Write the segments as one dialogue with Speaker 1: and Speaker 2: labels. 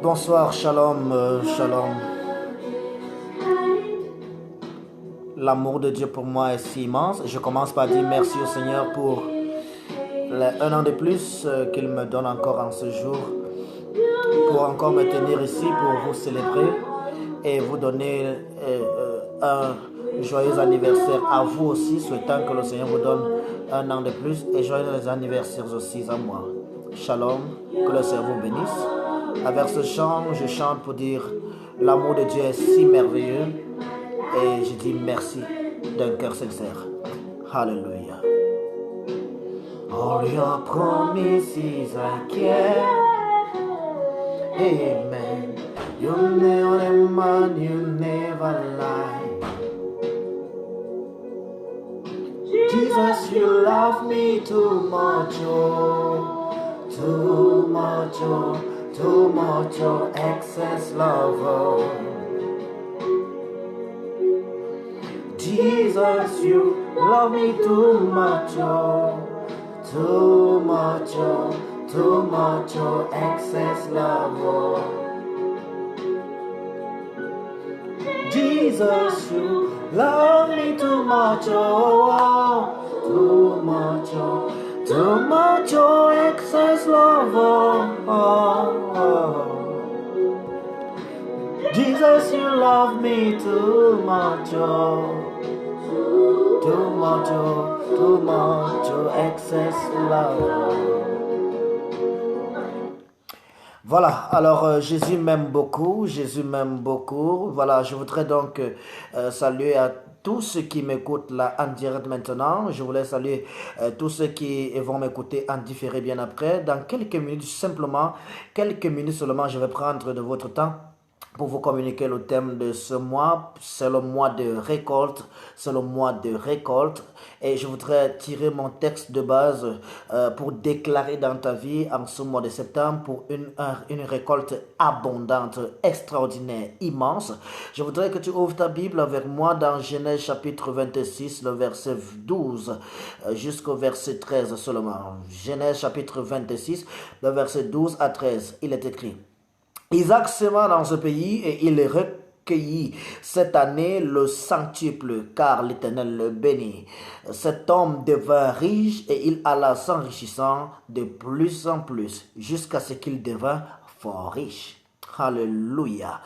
Speaker 1: Bonsoir, shalom, shalom. L'amour de Dieu pour moi est si immense. Je commence par dire merci au Seigneur pour un an de plus qu'il me donne encore en ce jour, pour encore me tenir ici, pour vous célébrer et vous donner un joyeux anniversaire à vous aussi, souhaitant que le Seigneur vous donne un an de plus et joyeux anniversaires aussi à moi. Shalom, que le Seigneur vous bénisse. Avec ce chant, je chante pour dire l'amour de Dieu est si merveilleux et je dis merci d'un cœur sincère. Hallelujah. All your promises I care. Amen. You're the only man, you never lie. Jesus, you love me too much, oh, too much, oh, too much, oh, excess love, oh. Jesus, you love me too much, oh, too much, oh, too much, oh, excess love, oh. Jesus, you love me too much, oh, too much, oh, too much, oh, excess love, oh. Jesus, you love me too much, oh, too much, oh, excess love. Voilà, alors Jésus m'aime beaucoup, Jésus m'aime beaucoup. Voilà, je voudrais donc saluer à tous ceux qui m'écoutent là en direct maintenant. Je voulais saluer tous ceux qui vont m'écouter en différé bien après. Dans quelques minutes, simplement, quelques minutes seulement, je vais prendre de votre temps pour vous communiquer le thème de ce mois. C'est le mois de récolte, c'est le mois de récolte. Et je voudrais tirer mon texte de base pour déclarer dans ta vie en ce mois de septembre pour une récolte abondante, extraordinaire, immense. Je voudrais que tu ouvres ta Bible avec moi dans Genèse chapitre 26, le verset 12 jusqu'au verset 13 seulement. Genèse chapitre 26, le verset 12 à 13, il est écrit: Isaac sema dans ce pays et il recueillit cette année le centuple, car l'Éternel le bénit. Cet homme devint riche et il alla s'enrichissant de plus en plus, jusqu'à ce qu'il devint fort riche. Alléluia.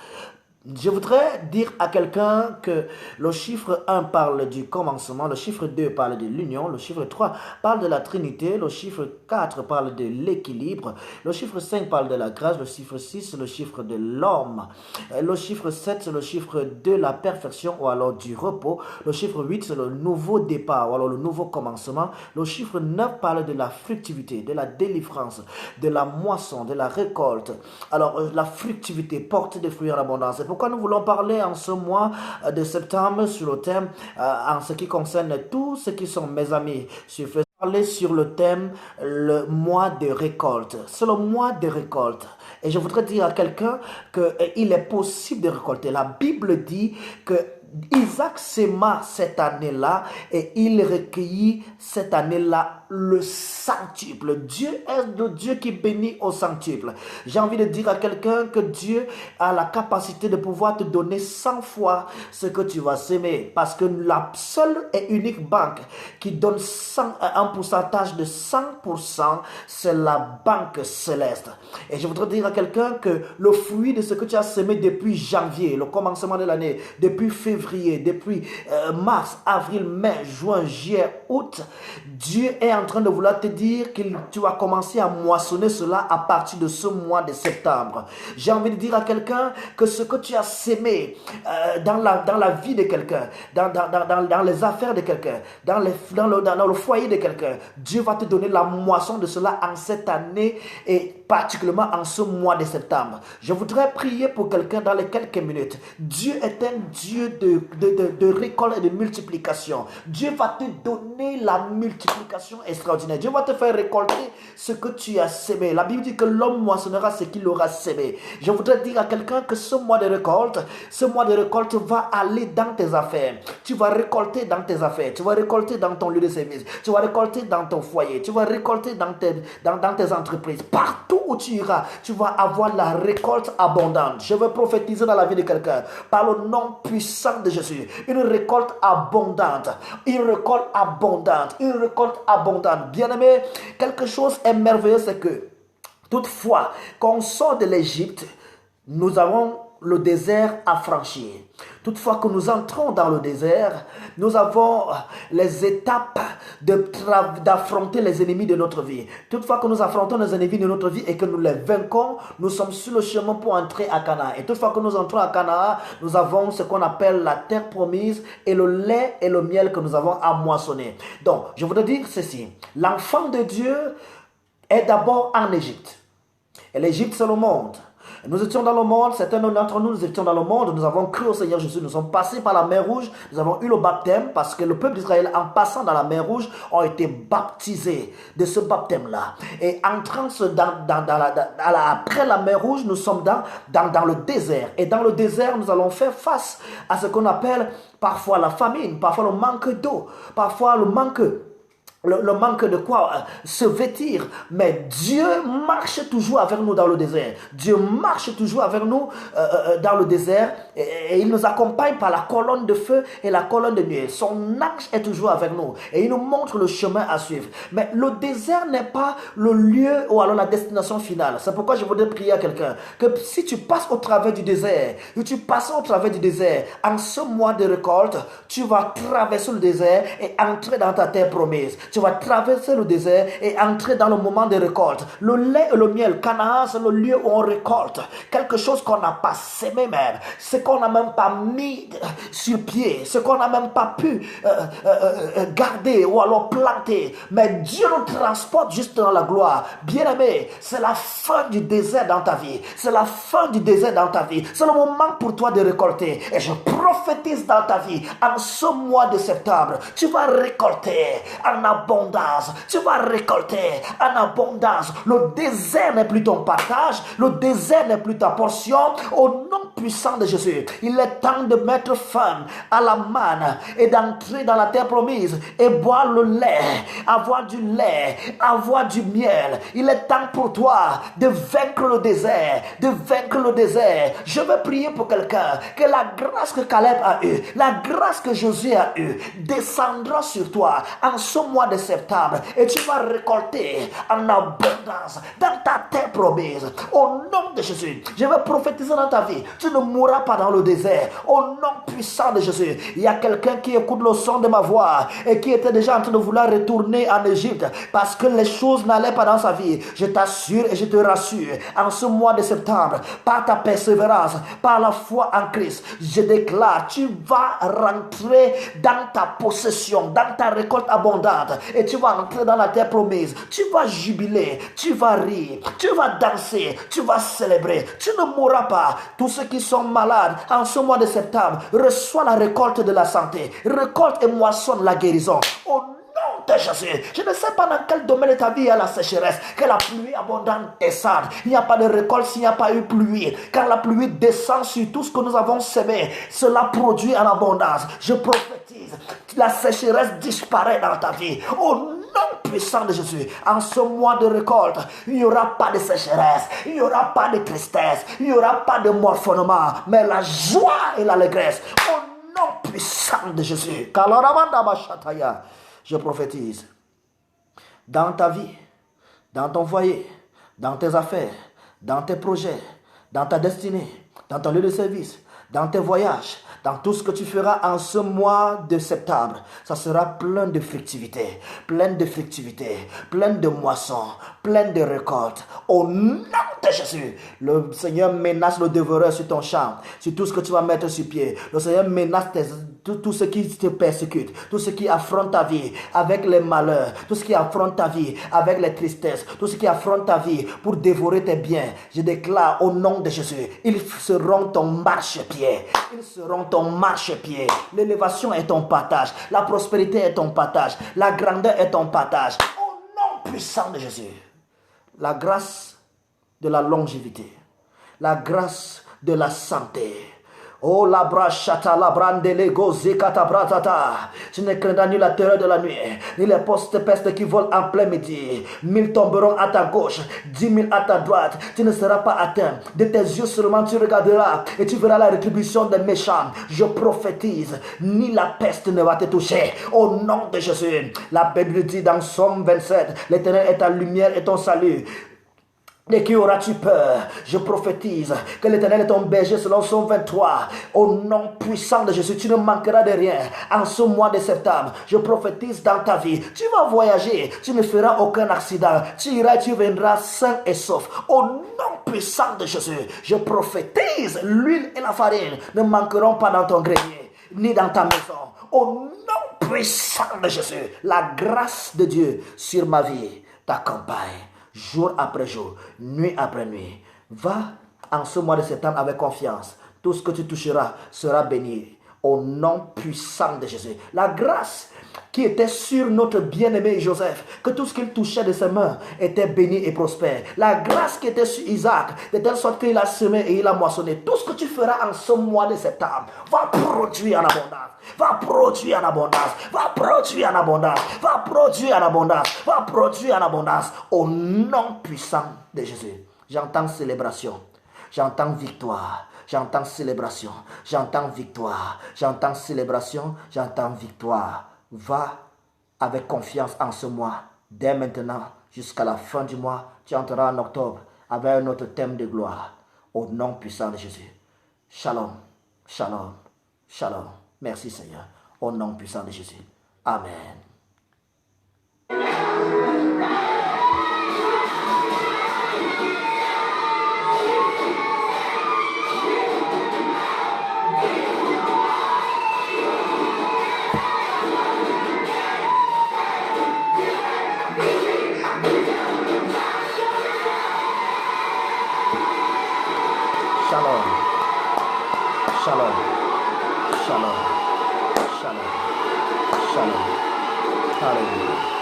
Speaker 1: Je voudrais dire à quelqu'un que le chiffre 1 parle du commencement, le chiffre 2 parle de l'union, le chiffre 3 parle de la Trinité, le chiffre 4 parle de l'équilibre, le chiffre 5 parle de la grâce, le chiffre 6 c'est le chiffre de l'homme, le chiffre 7 c'est le chiffre de la perfection ou alors du repos, le chiffre 8 c'est le nouveau départ ou alors le nouveau commencement, le chiffre 9 parle de la fructivité, de la délivrance, de la moisson, de la récolte. Alors la fructivité porte des fruits en abondance. Pourquoi nous voulons parler en ce mois de septembre sur le thème en ce qui concerne tous ceux qui sont mes amis. Je vais parler sur le thème le mois de récolte. C'est le mois de récolte. Et je voudrais dire à quelqu'un qu'il est possible de récolter. La Bible dit que Isaac sema cette année-là et il recueillit cette année-là le centuple. Dieu est le Dieu qui bénit au centuple. J'ai envie de dire à quelqu'un que Dieu a la capacité de pouvoir te donner 100 fois ce que tu vas semer, parce que la seule et unique banque qui donne un pourcentage de 100%, c'est la banque céleste. Et je voudrais dire à quelqu'un que le fruit de ce que tu as semé depuis janvier, le commencement de l'année, depuis février, depuis mars, avril, mai, juin, juillet, août, Dieu est en train de vouloir te dire que tu vas commencer à moissonner cela à partir de ce mois de septembre. J'ai envie de dire à quelqu'un que ce que tu as sémé dans la vie de quelqu'un, dans les affaires de quelqu'un, dans le foyer de quelqu'un, Dieu va te donner la moisson de cela en cette année et particulièrement en ce mois de septembre. Je voudrais prier pour quelqu'un dans les quelques minutes. Dieu est un Dieu de de récolte et de multiplication. Dieu va te donner la multiplication extraordinaire. Dieu va te faire récolter ce que tu as sémé. La Bible dit que l'homme moissonnera ce qu'il aura sémé. Je voudrais dire à quelqu'un que ce mois de récolte va aller dans tes affaires. Tu vas récolter dans tes affaires. Tu vas récolter dans ton lieu de service. Tu vas récolter dans ton foyer. Tu vas récolter dans tes entreprises. Partout où tu iras, tu vas avoir la récolte abondante. Je veux prophétiser dans la vie de quelqu'un par le nom puissant de Jésus. Une récolte abondante. Une récolte abondante. Une récolte abondante. Bien-aimé, quelque chose est merveilleux, c'est que toutefois, quand on sort de l'Égypte, nous avons le désert à franchir. Toutefois que nous entrons dans le désert, nous avons les étapes d'affronter les ennemis de notre vie. Toutefois que nous affrontons les ennemis de notre vie et que nous les vainquons, nous sommes sur le chemin pour entrer à Canaan. Et toutefois que nous entrons à Canaan, nous avons ce qu'on appelle la terre promise et le lait et le miel que nous avons à moissonner. Donc, je voudrais dire ceci. L'enfant de Dieu est d'abord en Égypte. Et l'Égypte, c'est le monde. Nous étions dans le monde, certains d'entre nous étions dans le monde, nous avons cru au Seigneur Jésus, nous sommes passés par la mer Rouge, nous avons eu le baptême parce que le peuple d'Israël, en passant dans la mer Rouge, ont été baptisés de ce baptême-là. Et entrant après la mer Rouge, nous sommes dans le désert. Et dans le désert, nous allons faire face à ce qu'on appelle parfois la famine, parfois le manque d'eau, parfois le manque de quoi se vêtir, mais Dieu marche toujours avec nous dans le désert. Dieu marche toujours avec nous dans le désert et il nous accompagne par la colonne de feu et la colonne de nuée. Son ange est toujours avec nous et il nous montre le chemin à suivre. Mais le désert n'est pas le lieu ou alors la destination finale. C'est pourquoi je voudrais prier à quelqu'un que si tu passes au travers du désert, en ce mois de récolte, tu vas traverser le désert et entrer dans ta terre promise. Tu vas traverser le désert et entrer dans le moment de récolte. Le lait et le miel, Canaan, c'est le lieu où on récolte. Quelque chose qu'on n'a pas sémé même. Ce qu'on n'a même pas mis sur pied. Ce qu'on n'a même pas pu garder ou alors planter. Mais Dieu nous transporte juste dans la gloire. Bien-aimé, c'est la fin du désert dans ta vie. C'est la fin du désert dans ta vie. C'est le moment pour toi de récolter. Et je prophétise dans ta vie. En ce mois de septembre, tu vas récolter en abondance. Tu vas récolter en abondance. Le désert n'est plus ton partage. Le désert n'est plus ta portion. Au nom puissant de Jésus, il est temps de mettre fin à la manne et d'entrer dans la terre promise et boire le lait, avoir du lait, avoir du miel. Il est temps pour toi de vaincre le désert, Je veux prier pour quelqu'un que la grâce que Caleb a eue, la grâce que Josué a eue, descendra sur toi en ce mois de septembre et tu vas récolter en abondance dans ta terre promise. Au nom de Jésus, je vais prophétiser dans ta vie. Tu ne mourras pas dans le désert. Au nom puissant de Jésus, il y a quelqu'un qui écoute le son de ma voix et qui était déjà en train de vouloir retourner en Égypte parce que les choses n'allaient pas dans sa vie. Je t'assure et je te rassure, en ce mois de septembre, par ta persévérance, par la foi en Christ, je déclare, tu vas rentrer dans ta possession, dans ta récolte abondante et tu vas entrer dans la terre promise. Tu vas jubiler, tu vas rire, tu vas danser, tu vas célébrer. Tu ne mourras pas. Tous ceux qui sont malades en ce mois de septembre, reçois la récolte de la santé. Récolte et moissonne la guérison. Au nom de Jésus. Je ne sais pas dans quel domaine de ta vie il y a la sécheresse, que la pluie abondante descende. Il n'y a pas de récolte s'il n'y a pas eu pluie. Quand la pluie descend sur tout ce que nous avons semé, cela produit en abondance. Je prophétise, la sécheresse disparaît dans ta vie. Au nom puissant de Jésus, en ce mois de récolte, il n'y aura pas de sécheresse, il n'y aura pas de tristesse, il n'y aura pas de morfonnement, mais la joie et l'allégresse. Au nom puissant de Jésus. Je prophétise dans ta vie, dans ton foyer, dans tes affaires, dans tes projets, dans ta destinée, dans ton lieu de service, dans tes voyages, dans tout ce que tu feras en ce mois de septembre, ça sera plein de fructivité, plein de moissons, plein de récoltes. Au nom de Jésus, le Seigneur menace le dévoreur sur ton champ, sur tout ce que tu vas mettre sur pied. Le Seigneur menace tout ce qui te persécute, tout ce qui affronte ta vie avec les malheurs, tout ce qui affronte ta vie avec les tristesses, tout ce qui affronte ta vie pour dévorer tes biens, je déclare au nom de Jésus, ils seront ton marchepied. Ils seront ton marchepied. L'élévation est ton partage. La prospérité est ton partage. La grandeur est ton partage. Au nom puissant de Jésus. La grâce de la longévité. La grâce de la santé. Oh la brachata, la brandele gozekata bratata. Tu ne craindras ni la terreur de la nuit, ni les postes pestes qui volent en plein midi. 1000 tomberont à ta gauche, 10 000 à ta droite. Tu ne seras pas atteint. De tes yeux seulement tu regarderas et tu verras la rétribution des méchants. Je prophétise, ni la peste ne va te toucher. Au nom de Jésus. La Bible dit dans Somme 27, l'Éternel est ta lumière et ton salut. De qui auras-tu peur? Je prophétise que l'Éternel est ton berger selon Somme 23. Au nom puissant de Jésus, tu ne manqueras de rien. En ce mois de septembre, je prophétise dans ta vie. Tu vas voyager, tu ne feras aucun accident. Tu iras, tu viendras sain et sauf. Au nom puissant de Jésus, je prophétise, l'huile et la farine ne manqueront pas dans ton grenier, ni dans ta maison. Au nom puissant de Jésus, la grâce de Dieu sur ma vie t'accompagne. Jour après jour, nuit après nuit. Va en ce mois de septembre avec confiance. Tout ce que tu toucheras sera béni. Au nom puissant de Jésus. La grâce qui était sur notre bien-aimé Joseph, que tout ce qu'il touchait de ses mains était béni et prospère. La grâce qui était sur Isaac, de telle sorte qu'il a semé et il a moissonné. Tout ce que tu feras en ce mois de septembre va produire en abondance. Va produire en abondance. Va produire en abondance. Va produire en abondance. Va produire en abondance. Au nom puissant de Jésus. J'entends célébration. J'entends victoire. J'entends célébration. J'entends victoire. J'entends célébration. J'entends victoire. Va avec confiance en ce mois. Dès maintenant jusqu'à la fin du mois, tu entreras en octobre avec notre thème de gloire. Au nom puissant de Jésus. Shalom. Shalom. Shalom. Merci Seigneur. Au nom puissant de Jésus. Amen. Shalom. Shalom. Shalom. Shalom. Shalom. Hallelujah.